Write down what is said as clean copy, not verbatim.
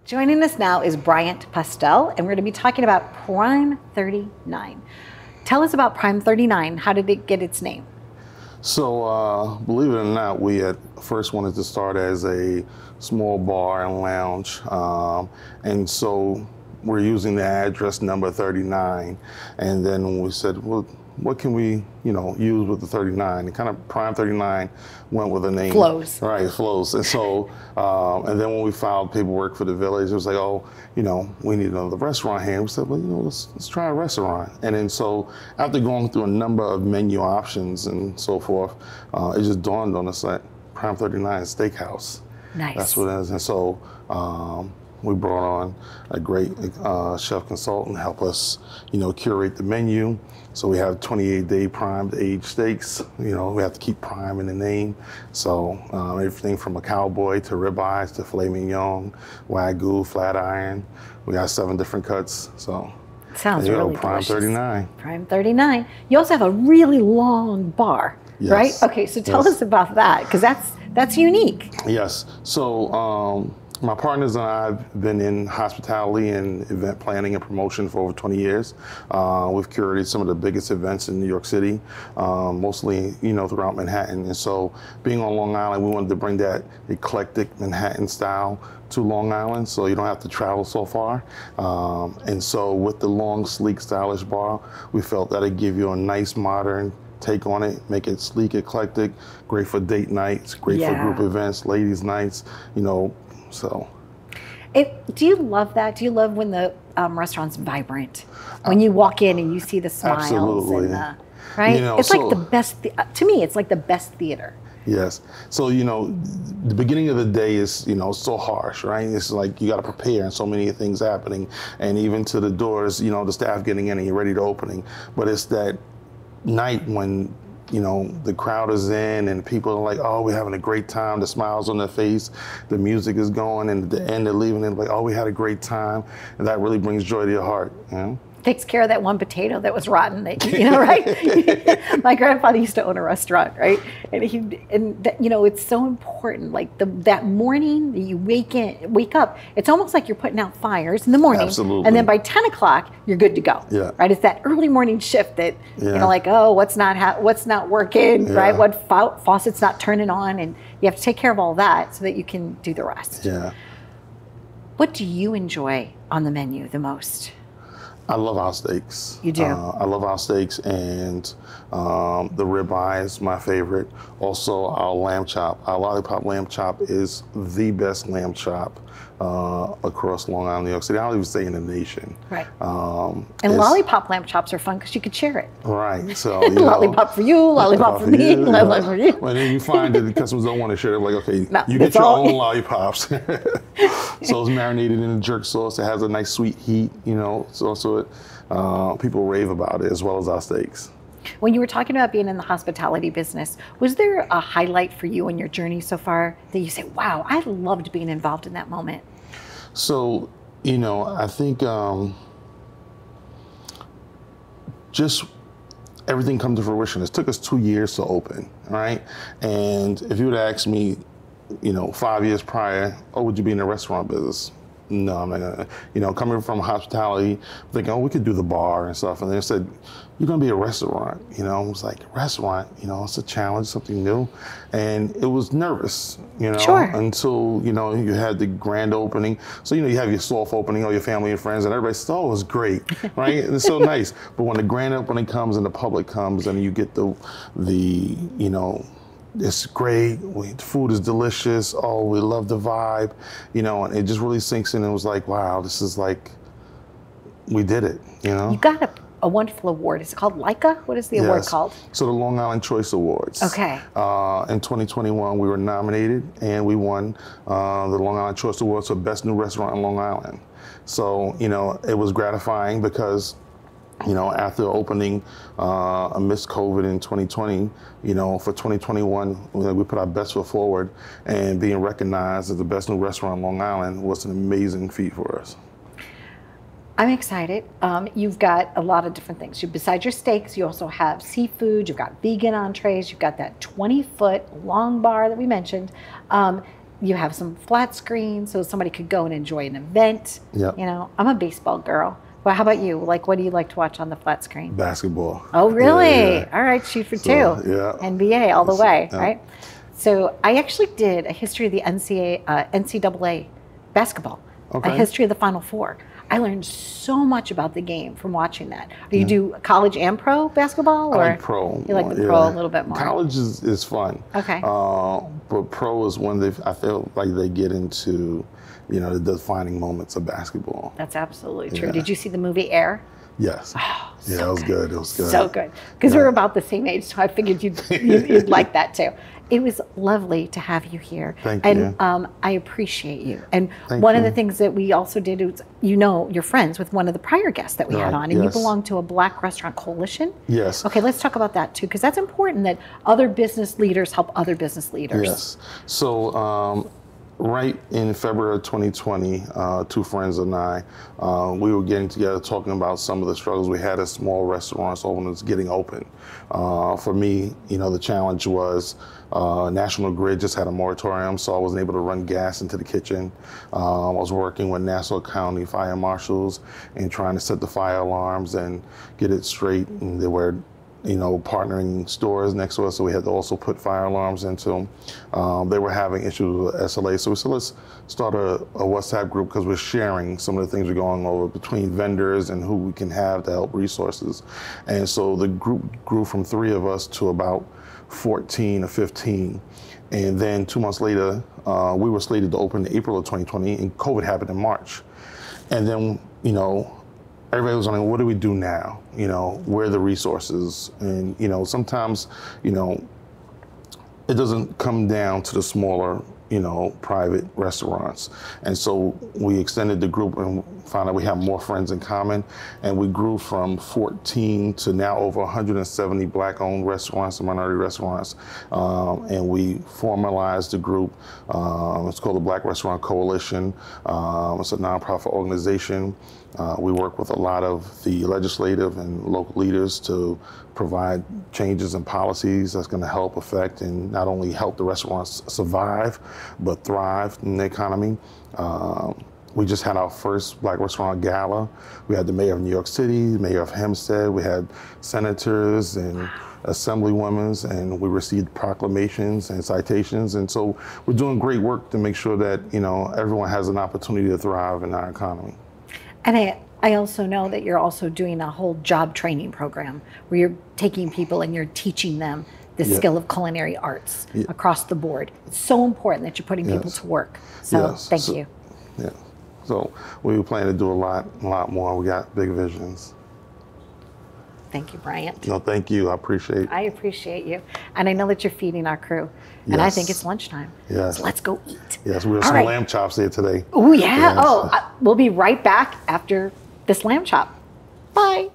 Joining us now is Bryant Postell, and we're going to be talking about Prime 39. Tell us about Prime 39. How did it get its name? So, believe it or not, we at first wanted to start as a small bar and lounge, and so we're using the address number 39, and then we said, well, what can we, use with the 39? And kind of Prime 39 went with the name. Flows. Right, it flows. And so, and then when we filed paperwork for the village, it was like, oh, we need another restaurant here. We said, well, let's try a restaurant. And then so after going through a number of menu options and so forth, it just dawned on us that Prime 39 is Steakhouse. Nice. That's what it is. And so we brought on a great chef consultant to help us, curate the menu. So we have 28-day primed aged steaks. We have to keep prime in the name. So everything from a cowboy to ribeyes to filet mignon, waygu, flat iron. We got 7 different cuts. So sounds really Prime delicious. 39. Prime 39. You also have a really long bar, yes. right? Okay, so tell us about that, because that's unique. Yes. So my partners and I have been in hospitality and event planning and promotion for over 20 years. We've curated some of the biggest events in New York City, mostly, throughout Manhattan. And so being on Long Island, we wanted to bring that eclectic Manhattan style to Long Island, so you don't have to travel so far. And so with the long, sleek, stylish bar, we felt that it'd give you a nice, modern take on it, make it sleek, eclectic, great for date nights, great for group events, ladies' nights, So, do you love that? Do you love when the restaurant's vibrant? When you walk in and you see the smiles, absolutely. And right? It's like the best. To me, it's like the best theater. Yes. So the beginning of the day is so harsh, right? It's like you got to prepare, and so many things happening, and even to the doors, the staff getting in and you're ready to opening. But it's that night when the crowd is in and people are like, oh, we're having a great time. The smiles on their face, the music is going, and at the end they're leaving and like, oh, we had a great time. And that really brings joy to your heart. Takes care of that one potato that was rotten, right? My grandfather used to own a restaurant, right? And it's so important. Like that morning that you wake up, it's almost like you're putting out fires in the morning. Absolutely. And then by 10 o'clock, you're good to go. Yeah. Right? It's that early morning shift that, like, oh, what's not working, right? What faucet's not turning on, and you have to take care of all that so that you can do the rest. Yeah. What do you enjoy on the menu the most? I love our steaks. You do? I love our steaks, and the ribeye is my favorite. Also, our lamb chop. Our lollipop lamb chop is the best lamb chop across Long Island, New York City. I'll even say in the nation. Right. And lollipop lamb chops are fun because you could share it. Right. So lollipop for you, lollipop for me, lollipop for you. Well, then you find that the customers don't want to share it. Like, okay, no, you get your own lollipops. So it's marinated in a jerk sauce. It has a nice sweet heat. So people rave about it, as well as our steaks. When you were talking about being in the hospitality business, was there a highlight for you in your journey so far that you say, wow, I loved being involved in that moment? So, I think just everything come to fruition. It took us 2 years to open, right? And if you would ask me, 5 years prior, oh, would you be in the restaurant business? No, I'm not gonna, coming from hospitality, thinking, oh, we could do the bar and stuff. And they said, you're gonna be a restaurant. I was like, restaurant, it's a challenge, something new. And it was nervous, Sure. Until, you had the grand opening. So, you have your soft opening, all your family and friends, and everybody says, oh, it was great, right? And it's so nice. But when the grand opening comes and the public comes and you get the it's great, the food is delicious, oh, we love the vibe, and it just really sinks in. It was like, wow, this is like, we did it, You got a wonderful award. Is it called Leica? What is the award called? So the Long Island Choice Awards. Okay. In 2021, we were nominated and we won the Long Island Choice Awards for Best New Restaurant in Long Island. So, it was gratifying because after opening amidst COVID in 2020, for 2021, we put our best foot forward, and being recognized as the best new restaurant in Long Island was an amazing feat for us. I'm excited. You've got a lot of different things. Besides your steaks, you also have seafood, you've got vegan entrees, you've got that 20-foot long bar that we mentioned. you have some flat screen so somebody could go and enjoy an event. Yep. You know, I'm a baseball girl. Well, how about you? Like, what do you like to watch on the flat screen? Basketball. Oh, really? Yeah. All right, shoot for two. Yeah. NBA all the way, Yeah. right? So I actually did a history of the NCAA basketball, Okay. a history of the Final Four. I learned so much about the game from watching that. Do you do college and pro basketball? Or I like pro. You like the pro a little bit more? College is fun. Okay. But pro is when I feel like they get into, you know, the defining moments of basketball. That's absolutely true. Yeah. Did you see the movie Air? Yes. Oh, Yeah, so it was good. It was good. So good. Because we're about the same age, so I figured you'd like that too. It was lovely to have you here. Thank and, you. I appreciate you. And Thank one of you. the things that we also did is, you know, you're friends with one of the prior guests that we had Right, on, and you yes. belong to a Black Restaurant Coalition. Yes. Okay, let's talk about that too, because that's important that other business leaders help other business leaders. Yes. So right in February of 2020, two friends and I, we were getting together talking about some of the struggles we had as small restaurants owners getting open. For me, you know, the challenge was National Grid just had a moratorium, so I wasn't able to run gas into the kitchen. I was working with Nassau County fire marshals and trying to set the fire alarms and get it straight. And they were, you know, partnering stores next to us, so we had to also put fire alarms into them. They were having issues with SLA, so we said, let's start a WhatsApp group because we're sharing some of the things we're going over between vendors and who we can have to help resources. And so the group grew from 3 of us to about 14 or 15. And then 2 months later, we were slated to open in April of 2020, and COVID happened in March. And then, you know, everybody was wondering, what do we do now? You know, where are the resources? And, you know, sometimes, you know, it doesn't come down to the smaller, you know, private restaurants. And so we extended the group and found out we have more friends in common. And we grew from 14 to now over 170 Black-owned restaurants and minority restaurants. And we formalized the group. It's called the Black Restaurant Coalition. It's a nonprofit organization. We work with a lot of the legislative and local leaders to provide changes and policies that's going to help affect and not only help the restaurants survive, but thrive in the economy. We just had our first Black Restaurant Gala. We had the mayor of New York City, the mayor of Hempstead, we had senators and assemblywomen, and we received proclamations and citations. And so we're doing great work to make sure that, you know, everyone has an opportunity to thrive in our economy. And I also know that you're also doing a whole job training program where you're taking people and you're teaching them the skill of culinary arts across the board. It's so important that you're putting people to work. So thank you. Yeah. So we plan to do a lot more. We got big visions. Thank you, Bryant. No, thank you. I appreciate you. And I know that you're feeding our crew. And I think it's lunchtime. Yes. So let's go eat. Yes, we have some lamb chops here today. Oh, yeah. Yes. We'll be right back after this lamb chop. Bye.